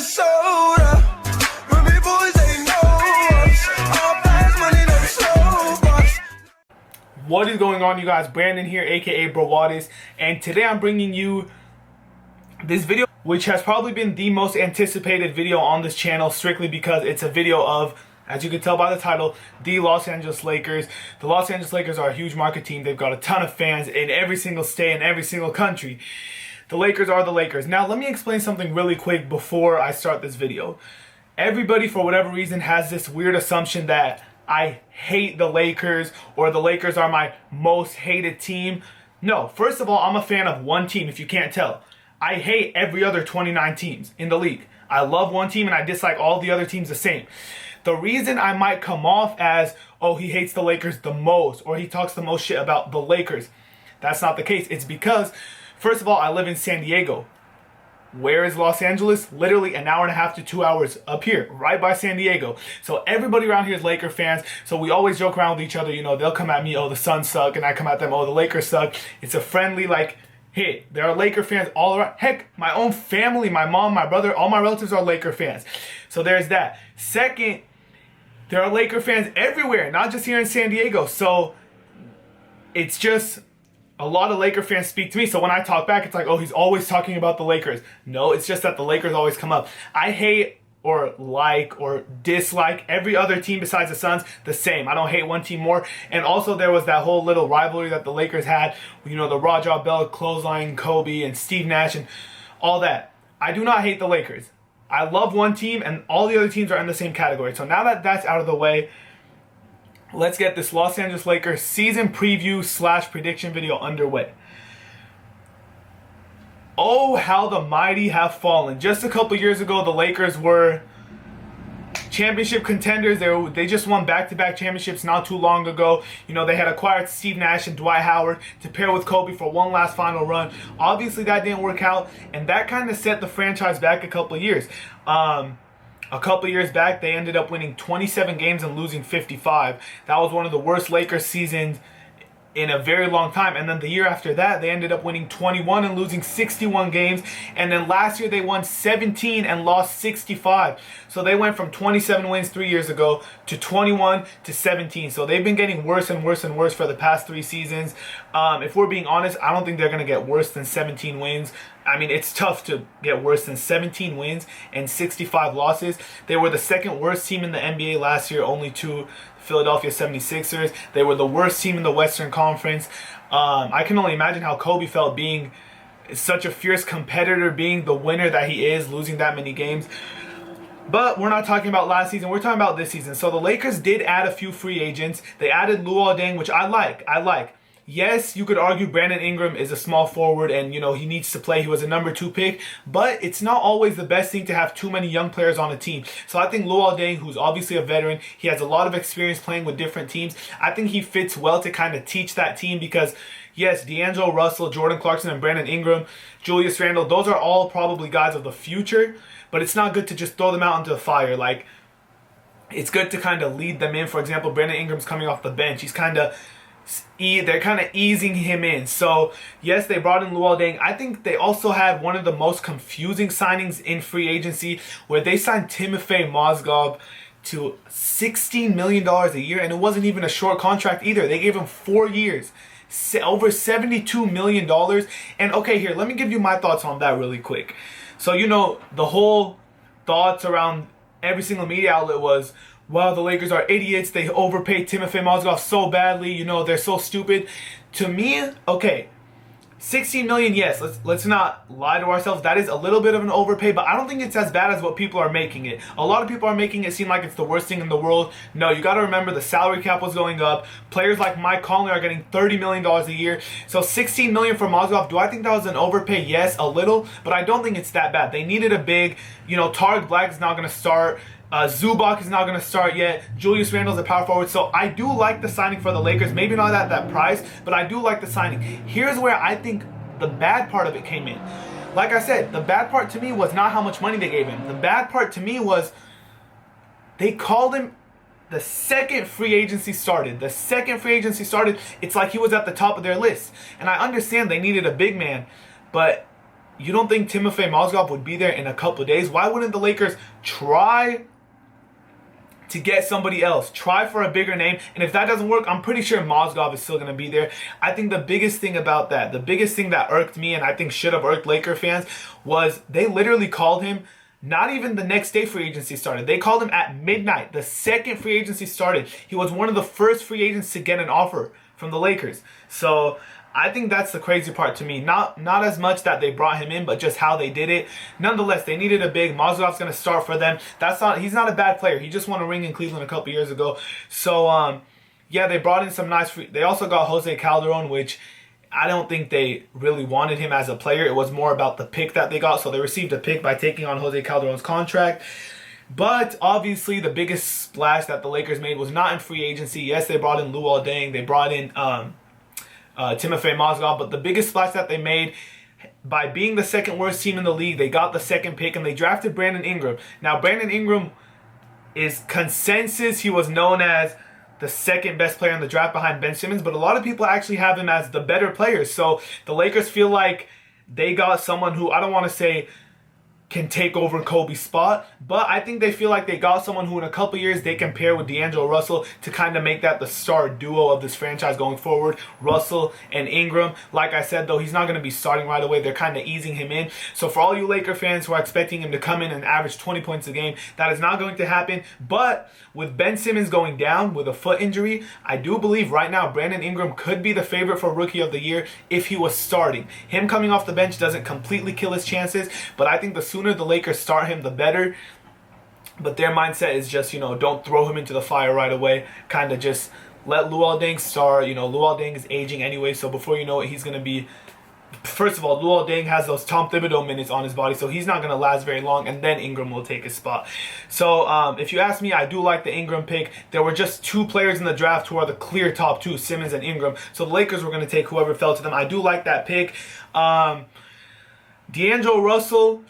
Minnesota. When big boys ain't know us. All fast money, never slow us. What is going on, you guys? Brandon here, aka Browadis, and today I'm bringing you this video, which has probably been the most anticipated video on this channel, strictly because it's a video of, as you can tell by the title, the Los Angeles Lakers. The Los Angeles Lakers are a huge market team. They've got a ton of fans in every single state, in every single country. The Lakers are the Lakers. Now, let me explain something really quick before I start this video. Everybody, for whatever reason, has this weird assumption that I hate the Lakers or the Lakers are my most hated team. No, first of all, I'm a fan of one team, if you can't tell. I hate every other 29 teams in the league. I love one team and I dislike all the other teams the same. The reason I might come off as, oh, he hates the Lakers the most, or he talks the most shit about the Lakers, that's not the case. It's because, first of all, I live in San Diego. Where is Los Angeles? Literally an hour and a half to 2 hours up here, right by San Diego. So everybody around here is Laker fans. So we always joke around with each other. You know, they'll come at me, oh, the Suns suck. And I come at them, oh, the Lakers suck. It's a friendly, like, hey, there are Laker fans all around. Heck, my own family, my mom, my brother, all my relatives are Laker fans. So there's that. Second, there are Laker fans everywhere, not just here in San Diego. So it's just a lot of Laker fans speak to me. So when I talk back, it's like, oh, he's always talking about the Lakers. No, it's just that the Lakers always come up. I hate or like or dislike every other team besides the Suns the same. I don't hate one team more. And also there was that whole little rivalry that the Lakers had, you know, the Raja Bell clothesline Kobe and Steve Nash and all that. I do not hate the Lakers. I love one team and all the other teams are in the same category. So now that that's out of the way, let's get this Los Angeles Lakers season preview / prediction video underway. Oh, how the mighty have fallen. Just a couple years ago, the Lakers were championship contenders. They just won back-to-back championships not too long ago. You know, they had acquired Steve Nash and Dwight Howard to pair with Kobe for one last final run. Obviously, that didn't work out, and that kind of set the franchise back a couple of years. A couple years back, they ended up winning 27 games and losing 55. That was one of the worst Lakers seasons in a very long time. And then the year after that, they ended up winning 21 and losing 61 games. And then last year, they won 17 and lost 65. So they went from 27 wins 3 years ago to 21 to 17. So they've been getting worse and worse and worse for the past 3 seasons. If we're being honest, I don't think they're going to get worse than 17 wins. I mean, it's tough to get worse than 17 wins and 65 losses. They were the second worst team in the NBA last year, only to Philadelphia 76ers. They were the worst team in the Western Conference. I can only imagine how Kobe felt being such a fierce competitor, being the winner that he is, losing that many games. But we're not talking about last season. We're talking about this season. So the Lakers did add a few free agents. They added Luol Deng, which I like. Yes, you could argue Brandon Ingram is a small forward and, you know, he needs to play. He was a number 2 pick, but it's not always the best thing to have too many young players on a team. So I think Luol Deng, who's obviously a veteran, he has a lot of experience playing with different teams. I think he fits well to kind of teach that team because, yes, D'Angelo Russell, Jordan Clarkson, and Brandon Ingram, Julius Randle, those are all probably guys of the future, but it's not good to just throw them out into the fire. Like, it's good to kind of lead them in. For example, Brandon Ingram's coming off the bench. They're kind of easing him in. So, yes, they brought in Luol Deng. I think they also had one of the most confusing signings in free agency where they signed Timofey Mozgov to $16 million a year, and it wasn't even a short contract either. They gave him 4 years, over $72 million. And, okay, here, let me give you my thoughts on that really quick. So, you know, the whole thoughts around every single media outlet was, wow, the Lakers are idiots. They overpaid Timofey Mozgov so badly. You know, they're so stupid. To me, okay, $16 million, yes. Let's not lie to ourselves. That is a little bit of an overpay, but I don't think it's as bad as what people are making it. A lot of people are making it seem like it's the worst thing in the world. No, you got to remember the salary cap was going up. Players like Mike Conley are getting $30 million a year. So $16 million for Mozgov, do I think that was an overpay? Yes, a little, but I don't think it's that bad. They needed a big, you know, Tariq Black is not going to start. Zubac is not going to start yet. Julius Randle's a power forward. So I do like the signing for the Lakers. Maybe not at that price, but I do like the signing. Here's where I think the bad part of it came in. Like I said, the bad part to me was not how much money they gave him. The bad part to me was they called him the second free agency started. It's like he was at the top of their list. And I understand they needed a big man, but you don't think Timofey Mozgov would be there in a couple of days? Why wouldn't the Lakers try to get somebody else? Try for a bigger name. And if that doesn't work, I'm pretty sure Mozgov is still going to be there. I think the biggest thing about that, the biggest thing that irked me and I think should have irked Laker fans was they literally called him not even the next day free agency started. They called him at midnight. The second free agency started. He was one of the first free agents to get an offer from the Lakers. So I think that's the crazy part to me. Not as much that they brought him in, but just how they did it. Nonetheless, they needed a big. Mozgov's going to start for them. He's not a bad player. He just won a ring in Cleveland a couple years ago. So, yeah, they brought in some nice free. They also got Jose Calderon, which I don't think they really wanted him as a player. It was more about the pick that they got. So they received a pick by taking on Jose Calderon's contract. But obviously, the biggest splash that the Lakers made was not in free agency. Yes, they brought in Luol Deng. They brought in Timofey Mozgov, but the biggest splash that they made by being the second worst team in the league, they got the second pick and they drafted Brandon Ingram. Now, Brandon Ingram is consensus. He was known as the second best player in the draft behind Ben Simmons, but a lot of people actually have him as the better player. So the Lakers feel like they got someone who, I don't want to say can take over Kobe's spot, but I think they feel like they got someone who in a couple years they can pair with D'Angelo Russell to kind of make that the star duo of this franchise going forward. Russell and Ingram. Like I said, though, he's not going to be starting right away. They're kind of easing him in. So for all you Laker fans who are expecting him to come in and average 20 points a game, that is not going to happen. But with Ben Simmons going down with a foot injury, I do believe right now Brandon Ingram could be the favorite for Rookie of the Year if he was starting. Him coming off the bench doesn't completely kill his chances, but I think the sooner the Lakers start him, the better. But their mindset is just, don't throw him into the fire right away. Kind of just let Luol Deng start. Luol Deng is aging anyway, so before you know it, he's going to be... First of all, Luol Deng has those Tom Thibodeau minutes on his body, so he's not going to last very long, and then Ingram will take his spot. So, if you ask me, I do like the Ingram pick. There were just two players in the draft who are the clear top two, Simmons and Ingram. So the Lakers were going to take whoever fell to them. I do like that pick. D'Angelo Russell...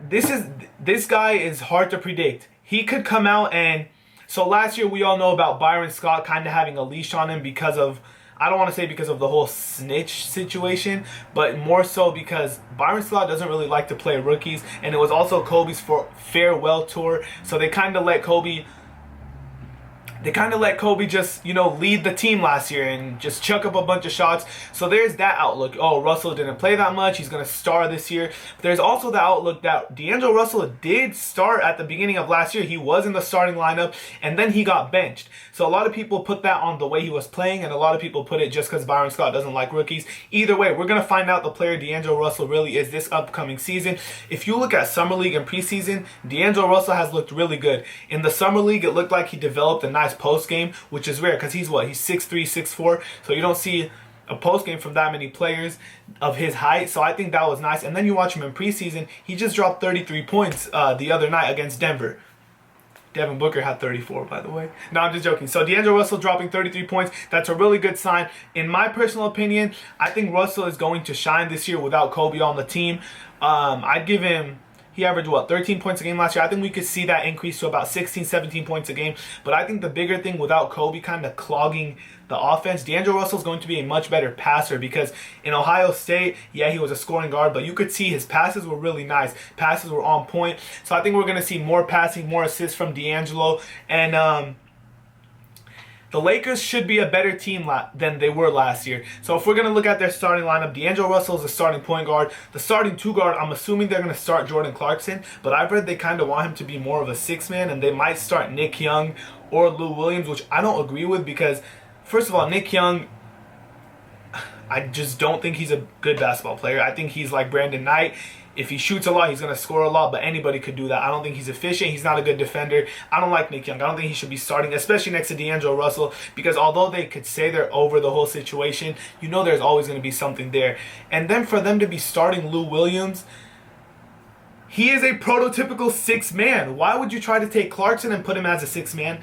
This guy is hard to predict. He could come out and... So last year we all know about Byron Scott kind of having a leash on him because of... I don't want to say because of the whole snitch situation, but more so because Byron Scott doesn't really like to play rookies, and it was also Kobe's farewell tour, so they kind of let Kobe... just, lead the team last year and just chuck up a bunch of shots. So there's that outlook. Oh, Russell didn't play that much. He's going to star this year. But there's also the outlook that D'Angelo Russell did start at the beginning of last year. He was in the starting lineup, and then he got benched. So a lot of people put that on the way he was playing, and a lot of people put it just because Byron Scott doesn't like rookies. Either way, we're going to find out the player D'Angelo Russell really is this upcoming season. If you look at Summer League and preseason, D'Angelo Russell has looked really good. In the Summer League, it looked like he developed a nice post game, which is rare because he's 6'3", 6'4", so you don't see a post game from that many players of his height. So I think that was nice. And then you watch him in preseason, he just dropped 33 points the other night against Denver. Devin Booker had 34, by the way. No, I'm just joking. So D'Angelo Russell dropping 33 points, that's a really good sign. In my personal opinion, I think Russell is going to shine this year without Kobe on the team. I'd give him... He averaged, 13 points a game last year. I think we could see that increase to about 16, 17 points a game. But I think the bigger thing without Kobe kind of clogging the offense, D'Angelo Russell is going to be a much better passer because in Ohio State, yeah, he was a scoring guard, but you could see his passes were really nice. Passes were on point. So I think we're going to see more passing, more assists from D'Angelo. And the Lakers should be a better team than they were last year. So if we're going to look at their starting lineup, D'Angelo Russell is the starting point guard. The starting two guard, I'm assuming they're going to start Jordan Clarkson, but I've heard they kind of want him to be more of a six-man, and they might start Nick Young or Lou Williams, which I don't agree with because, first of all, Nick Young, I just don't think he's a good basketball player. I think he's like Brandon Knight. If he shoots a lot, he's going to score a lot, but anybody could do that. I don't think he's efficient. He's not a good defender. I don't like Nick Young. I don't think he should be starting, especially next to D'Angelo Russell, because although they could say they're over the whole situation, there's always going to be something there. And then for them to be starting Lou Williams, he is a prototypical six-man. Why would you try to take Clarkson and put him as a six-man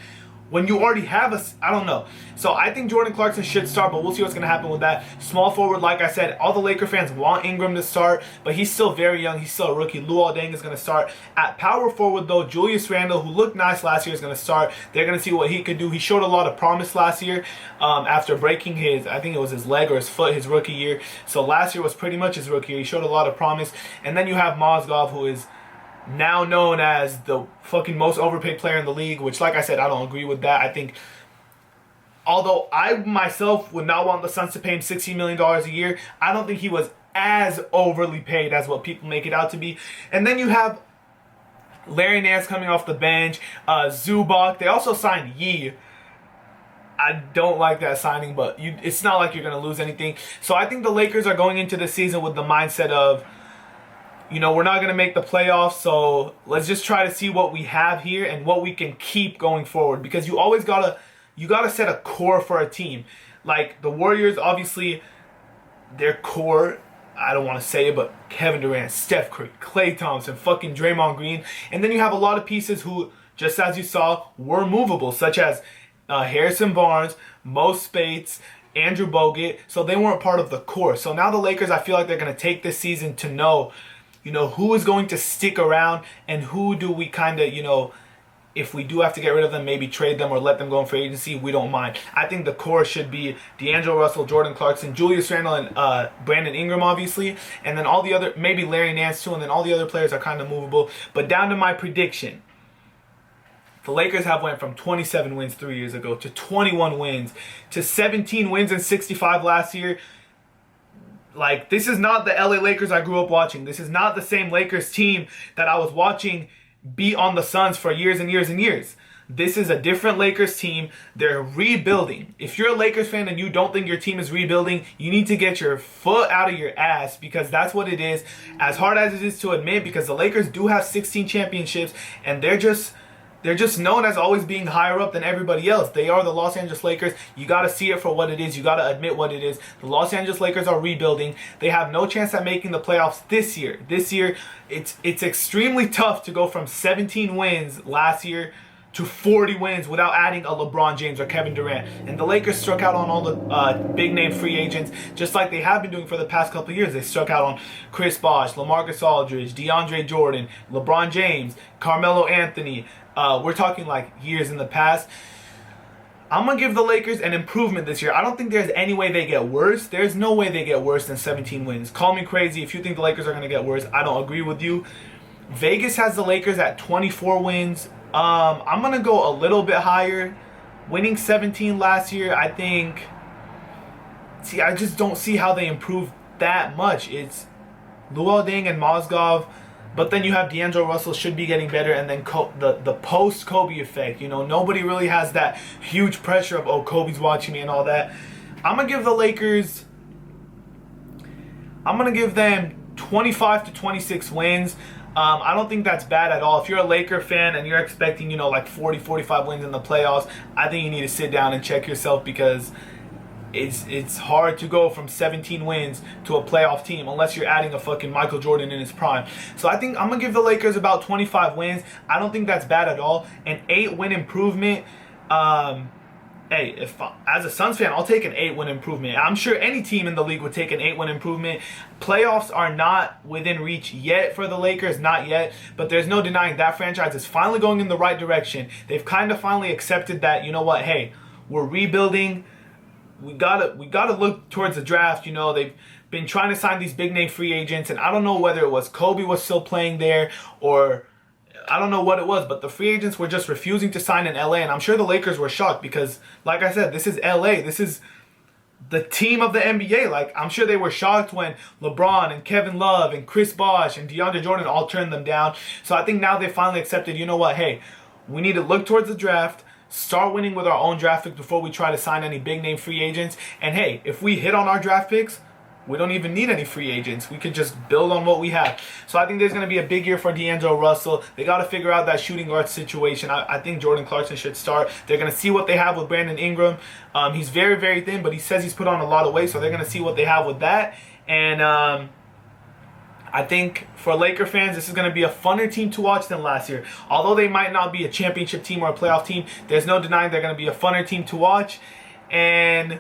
when you already have I don't know. So I think Jordan Clarkson should start, but we'll see what's going to happen with that. Small forward, like I said, all the Laker fans want Ingram to start, but he's still very young. He's still a rookie. Luol Deng is going to start. At power forward, though, Julius Randle, who looked nice last year, is going to start. They're going to see what he could do. He showed a lot of promise last year after breaking I think it was his leg or his foot his rookie year. So last year was pretty much his rookie year. He showed a lot of promise. And then you have Mozgov, who is now known as the fucking most overpaid player in the league, which, like I said, I don't agree with that. I think, although I myself would not want the Suns to pay him $60 million a year, I don't think he was as overly paid as what people make it out to be. And then you have Larry Nance coming off the bench, Zubac. They also signed Yee. I don't like that signing, but it's not like you're going to lose anything. So I think the Lakers are going into the season with the mindset of, we're not going to make the playoffs, so let's just try to see what we have here and what we can keep going forward. Because you always gotta set a core for a team. Like the Warriors, obviously, their core, I don't want to say it, but Kevin Durant, Steph Curry, Klay Thompson, fucking Draymond Green. And then you have a lot of pieces who, just as you saw, were movable, such as Harrison Barnes, Mo Spates, Andrew Bogut. So they weren't part of the core. So now the Lakers, I feel like they're going to take this season to know, who is going to stick around and who do we kind of, if we do have to get rid of them, maybe trade them or let them go in free agency, we don't mind. I think the core should be D'Angelo Russell, Jordan Clarkson, Julius Randle, and Brandon Ingram, obviously. And then all the other, maybe Larry Nance too, and then all the other players are kind of movable. But down to my prediction. The Lakers have went from 27 wins 3 years ago to 21 wins to 17 wins and 65 last year. Like, this is not the LA Lakers I grew up watching. This is not the same Lakers team that I was watching beat on the Suns for years and years and years. This is a different Lakers team. They're rebuilding. If you're a Lakers fan and you don't think your team is rebuilding, you need to get your foot out of your ass, because that's what it is. As hard as it is to admit, because the Lakers do have 16 championships and they're just known as always being higher up than everybody else. They are the Los Angeles Lakers. You got to see it for what it is. You got to admit what it is. The Los Angeles Lakers are rebuilding. They have no chance at making the playoffs this year. This year, it's extremely tough to go from 17 wins last year to 40 wins without adding a LeBron James or Kevin Durant. And the Lakers struck out on all the big-name free agents, just like they have been doing for the past couple of years. They struck out on Chris Bosh, LaMarcus Aldridge, DeAndre Jordan, LeBron James, Carmelo Anthony. We're talking like years in the past. I'm going to give the Lakers an improvement this year. I don't think there's any way they get worse. There's no way they get worse than 17 wins. Call me crazy if you think the Lakers are going to get worse. I don't agree with you. Vegas has the Lakers at 24 wins. I'm going to go a little bit higher. Winning 17 last year, I think... I just don't see how they improved that much. It's Luol Deng and Mozgov. But then you have D'Angelo Russell should be getting better, and then the post-Kobe effect. Nobody really has that huge pressure of, oh, Kobe's watching me and all that. I'm going to give the Lakers... I'm going to give them 25 to 26 wins. I don't think that's bad at all. If you're a Laker fan and you're expecting, like 40, 45 wins in the playoffs, I think you need to sit down and check yourself, because it's hard to go from 17 wins to a playoff team unless you're adding a fucking Michael Jordan in his prime. So I think I'm going to give the Lakers about 25 wins. I don't think that's bad at all. An 8-win improvement. Hey, as a Suns fan, I'll take an 8-win improvement. I'm sure any team in the league would take an 8-win improvement. Playoffs are not within reach yet for the Lakers, not yet. But there's no denying that franchise is finally going in the right direction. They've kind of finally accepted that, hey, we're rebuilding. We gotta look towards the draft. They've been trying to sign these big name free agents, and I don't know whether it was Kobe was still playing there, or I don't know what it was, but the free agents were just refusing to sign in LA, and I'm sure the Lakers were shocked because, like I said, this is LA. This is the team of the NBA. Like, I'm sure they were shocked when LeBron and Kevin Love and Chris Bosh and DeAndre Jordan all turned them down. So I think now they finally accepted, hey, we need to look towards the draft, start winning with our own draft picks before we try to sign any big name free agents. And hey, if we hit on our draft picks, we don't even need any free agents. We could just build on what we have. So I think there's going to be a big year for D'Angelo Russell. They got to figure out that shooting guard situation. I think Jordan Clarkson should start. They're going to see what they have with Brandon Ingram. He's very, very thin, but he says he's put on a lot of weight, so they're going to see what they have with that. And I think for Laker fans, this is going to be a funner team to watch than last year. Although they might not be a championship team or a playoff team, there's no denying they're going to be a funner team to watch. And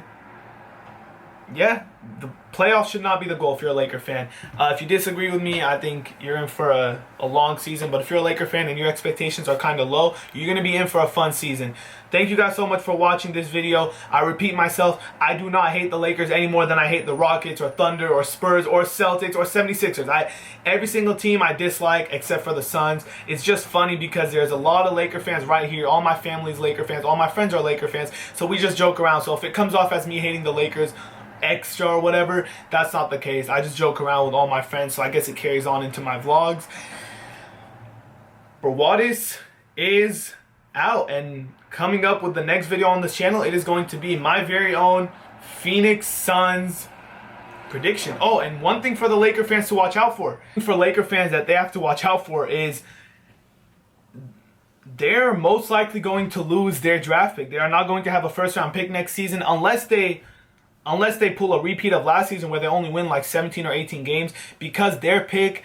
yeah, the playoffs should not be the goal if you're a Laker fan. If you disagree with me, I think you're in for a long season. But if you're a Laker fan and your expectations are kind of low, you're going to be in for a fun season. Thank you guys so much for watching this video. I repeat myself, I do not hate the Lakers any more than I hate the Rockets or Thunder or Spurs or Celtics or 76ers. Every single team I dislike except for the Suns. It's just funny because there's a lot of Laker fans right here. All my family's Laker fans. All my friends are Laker fans. So we just joke around. So if it comes off as me hating the Lakers extra or whatever, that's not the case. I just joke around with all my friends, so I guess it carries on into my vlogs. Brawadis is out, and coming up with the next video on this channel, it is going to be my very own Phoenix Suns prediction. Oh, and one thing for the Laker fans to watch out for. For Laker fans that they have to watch out for is they're most likely going to lose their draft pick. They are not going to have a first round pick next season unless they pull a repeat of last season where they only win like 17 or 18 games, because their pick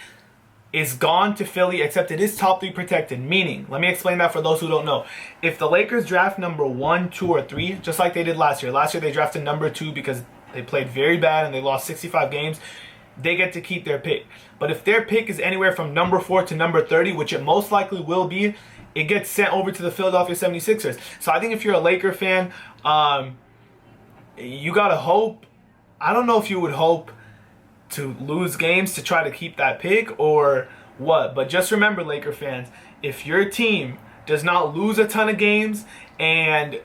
is gone to Philly, except it is top 3 protected. Meaning, let me explain that for those who don't know. If the Lakers draft number 1, 2, or 3, just like they did last year. Last year they drafted number 2 because they played very bad and they lost 65 games. They get to keep their pick. But if their pick is anywhere from number 4 to number 30, which it most likely will be, it gets sent over to the Philadelphia 76ers. So I think if you're a Laker fan, you gotta hope. I don't know if you would hope to lose games to try to keep that pick or what, but just remember, Laker fans, if your team does not lose a ton of games and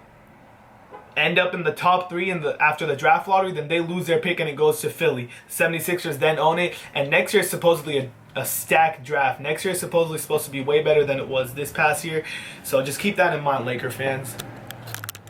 end up in the top 3 after the draft lottery, then they lose their pick and it goes to Philly. 76ers then own it, and next year is supposedly a stacked draft. Next year is supposedly supposed to be way better than it was this past year, so just keep that in mind, Laker fans.